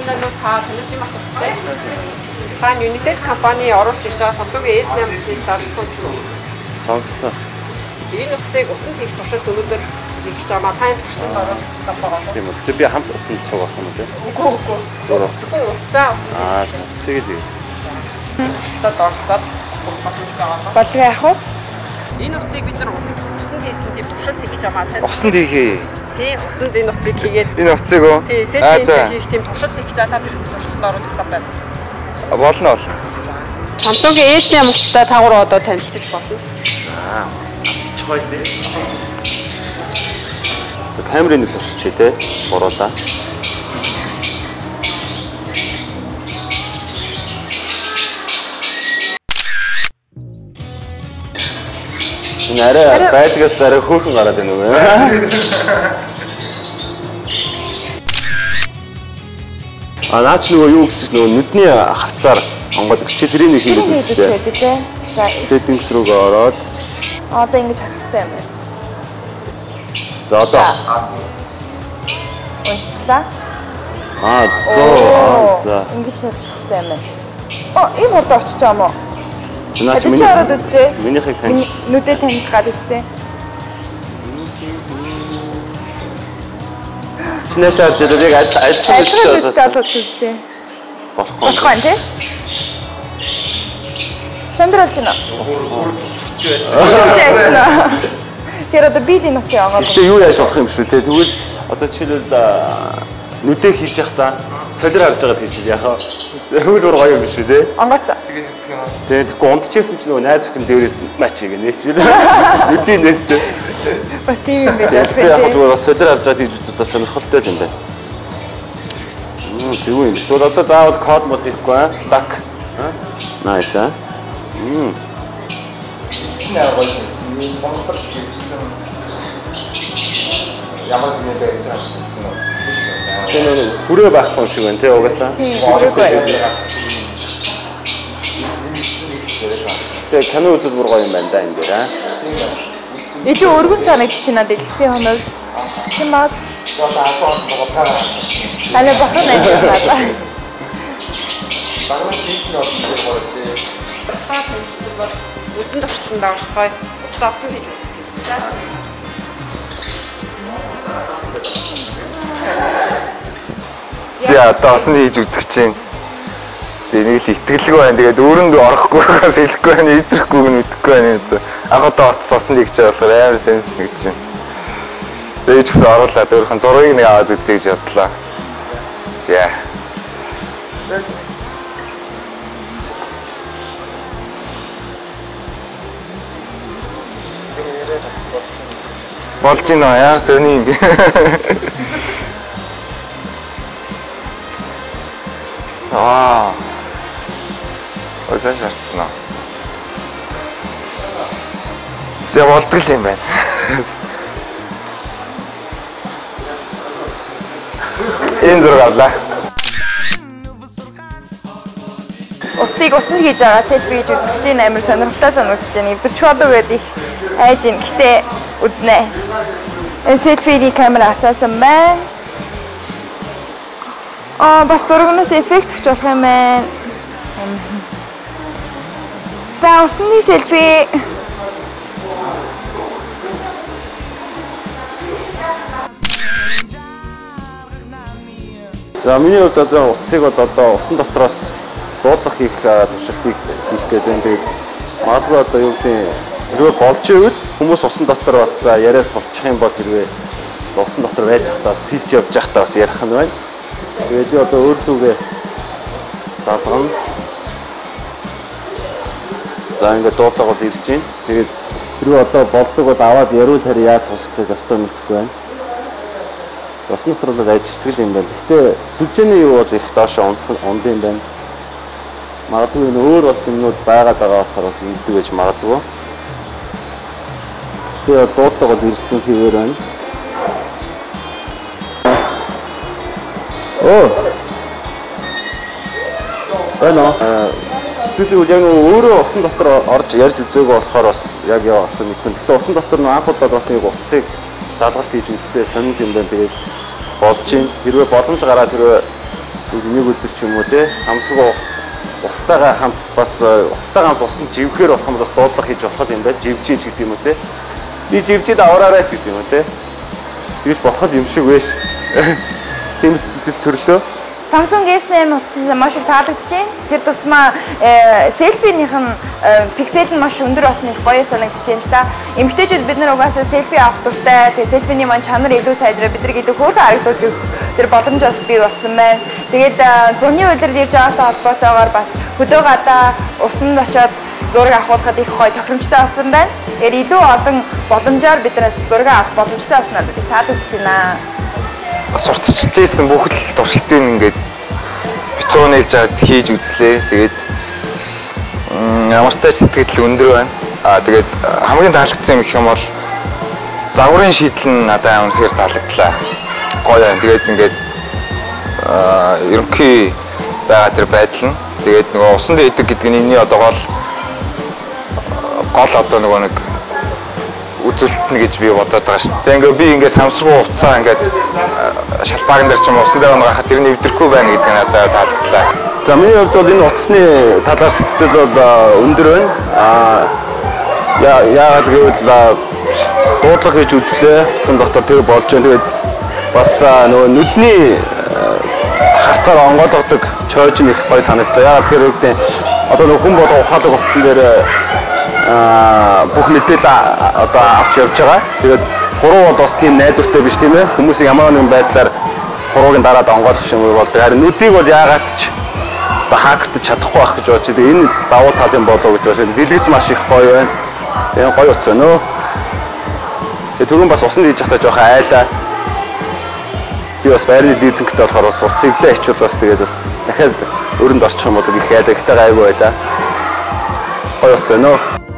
Нөө та таньж юм асуусан. Та Unitel компани оруулж ирж байгаа Samsung-ийн S8 талаар сонссон уу? Сонссон. Энэ утсыг усанд хийх туршилт өнөөдөр хийх гэж байгаа. Та энэ туршилтанд орох зам байгаа юу? Тийм үү. Тэгтээ би хамт усанд цугах юм уу? Үгүй. Зөвхөн уцаа ус. Тэгээд туршилтад оролцоод боломж байгаа. Болгоо яах вэ? Энэ утсыг бид нар усанд хийсэн тийм туршилт хийх гэж байгаа. усанд хийхээ. Тийм, усанд энэ утсыг хийгээд Энэ утсыг уу? Тийм, сэтгүүл хийх тийм туршилт хийх гэж байгаа. Та тэр туршилтанд орох зам байна. Болно. Samsung-ийн S8 утастай та гурав одоо танилцж болно. Чухал дээ. За камерын туршиж тий. Гуруулаа. Энэ арай байдгаас арай хөөрхөн гараад байна уу? Наач нөгөө юу гэсэн нөгөө нүдний харцаар онгодог чи тэрийг нэг хийгээд үзтээ. За settings руугаа ороод одоо ингэж харах хэрэгтэй юм байна. за одоо Уншлаа. за Ингэж харах хэрэгтэй юм байна. Энэ урд орчиж байгаа юм уу? наач Чи ороод үзтээ. минийхийг тань Нүдээ таних гад үзтээ. чинээс авч яг Ажил үзтээ. Болох байна тий? Чамдрал болж байна. Тэр одоо биелийн нөхцөл агаад. Гэтэ юу яаж болох юм шүү те. Тэгвэл одоо жишээлбэл нүдээ хийж явах та солир харж байгаад хийж яхаа. Хөл уур гоё юм шүү те. Онгоцоо. Тэгээд унтчихсэн чинь нөгөө найз охин дээрээс мачиг нээчихвэл нүдийн нээстэй. Бас тийм юм байна. Тэгээд яг зүгээр солир харж байгаад хийж удаа сонирхолтой юм байна. Зөв юм. Тэгвэл одоо заавал код мод хийхгүй аа. Так. Nice аа. Ямар нэг байж байгаа юм чинь. Тэр хүрээ байхгүй юм шиг байна те угаасаа. Тэгээ кино үзэл бүр гоё юм байна да энэ дээр аа. Илүү өргөн санагдчих надад дэлгэцийн хоног. Тийм бааз. Таны бахар найдаа. Багнаа хийх нь бол Та танилцсан бол үзэн туршилтанд орцгоё. Уцаа усан хийж үзье. За одоо осон хийж үзэх чинь. Тэгээ нэг л итгэлгүй байна. Тэгээд өөрөндөө орохгүйгээс хэлэхгүй байна. Эзрэхгүйг нь мэдэхгүй байна. Анх одоо оцсон осон хийж байгаа болохоор амар сенс нэг чинь. Тэгээд ч гэсэн оруулаад өөрхөн зургийг нэг аваад үзье гэж бодлоо. За. Болж байна яа сөний юм. Озон шаардсан аа. За болдог юм байна. Энэ зураг авлаа. Уцыг усанд хийж байгаа селфи хийж үзэж чинь амар сонирхолтой санагдаж байна. Эвдэрч болов гэдэг их айж ин. Гэтэ үзнэ. Энэ селфиний камера асаасан байна. Бас зургнаас эффект өгч болох юм байна. За усны селфи. За миний хувьд одоо утсыг одоо усан дотроос дуудлах хийх туршилтыг хийх гэдэг юм. Тэгээд магадгүй одоо юу гэдэг хэрвээ болж ивэл хүмүүс усан дотор бас яриа сулчих юм бол хэрвээ усан дотор байж захтаа сэлж явж захтаа бас ярих нь байна. Тэгээд би одоо өөрлөгөө заалгана. За ингээд дуудлага бол ирж байна. Тэгээд хэрвээ одоо болдог бол аваад яриул харь яаж сулчихыг өстой мэдэхгүй байна. Усан дотор бол ажилтгал юм байна. Гэхдээ сүлжээний юу бол их доошоо унд юм байна. Магадгүй энэ өөр бас юмнууд байгаад байгаа болохоор бас ингэдэг байж магадгүй. Гэхдээ дуудлага бол ирсэн хэвээр байна. Байна. Тэгвэл яг өөрөө усан дотор орж ярьж үзээгүй болохоор бас яг яа болох мэдгүй. Гэхдээ усан дотор нөө анх удаа бас нэг утсыг залгалт хийж үзлээ сонирхол юм байна. Тэгээд болж юм. Хэрвээ боломж гараад хэрвээ нэг өдөр ч юм уу те самсгоо устайгаа хамт бас уцтайгаа хамт усан живхээр болох юм бас дуудлага хийж болох юм байна. Живжиж гэдэг юм уу те. Би живжид аваарай гэдэг юм уу те. Тэгж болох юм шиг вэ ш. Тийм сэтгэл төрлөө. Samsung S8 утсан маш их таалагдчихээн. Тэр тусмаа селфинийх нь пиксел нь маш өндөр басны гоё санагдчихээн л та. Эмэгтэйчүүд бид нар угаасаа селфи авах дуртай. Тэгээ селфиний маань чанар илүү сайжраа бид нар гэдэг хөөрхөн харагдуулж өгөх тэр боломж бас бий болсон байна. Тэгээд зуны үйлрэл явж байгаатай холбоотойгоор бас хөдөө гадаа усанд очоод зураг авахад их гоё тохиромжтой болсон байна. Тэгээд илүү олон боломжоор биднээс зураг авах боломжтой болсон надад таалагдчихээн. Сурталчилжсэн бүх л туршилтыг ингээд битгүү нээж аваад хийж үзлээ. Тэгээд ямар ч сэтгэл өндөр байна. Тэгээд хамгийн таалагдсан юм гэх юм бол загварын шийдэл нь надад үнэхээр таалагдлаа. Гоё байна. Тэгээд ингээд ерөнхий байгаа тэр байдал нь тэгээд нөгөө усан дэдэг гэдэг нь энэний одоо гол одоо нөгөө нэг үзүүлэлтнэ гэж би бодоод байгаа шүү дээ. Ингээ би ингээ самсруу уцаа ингээд шалбарн дээр ч юм усан дээр гарахад тэр нь эвдэрхгүй байна гэдэг нь надад таалагдлаа. За миний хувьд бол энэ утасны талаар сэтгэл бол өндөр байна. Яагаад гэвэл дуудлага хийж үзлээ. Утсан дотор тэр болж байна. Тэгээд бас нөгөө нүдний харцаар онгойлгодог чойж нь их гоё санагдлаа. Яагаад тэгэхээр үгтэй одоо нөгөө хүн болго ухаалаг утсан дээр бүх мэдээлэл одоо авч явж байгаа. Тэгээд хуруу бол бас тийм найдвартай биш тийм ээ. Хүмүүс ямар нэгэн байдлаар хуруугийн дараад онгойлгох юм бол харин нүдийг бол яагаад ч одоо хакерт чадахгүй байх гэж бодож байна. Энэ давуу тал юм болоо гэж бодож байна. Дэлгэц маш их гоё байна. Энэ гоё утас байна өө. Тэгээд түрүүн бас усанд хийж захтаа жоохон айлаа. Би бас байрны лизингтэй болохоор бас утсыгдээ ичвэл бас тэгээд бас дахиад өрөнд орчих юм бол их айлаа. Гэхдээ гайгүй байлаа. Гоё утас байна өө.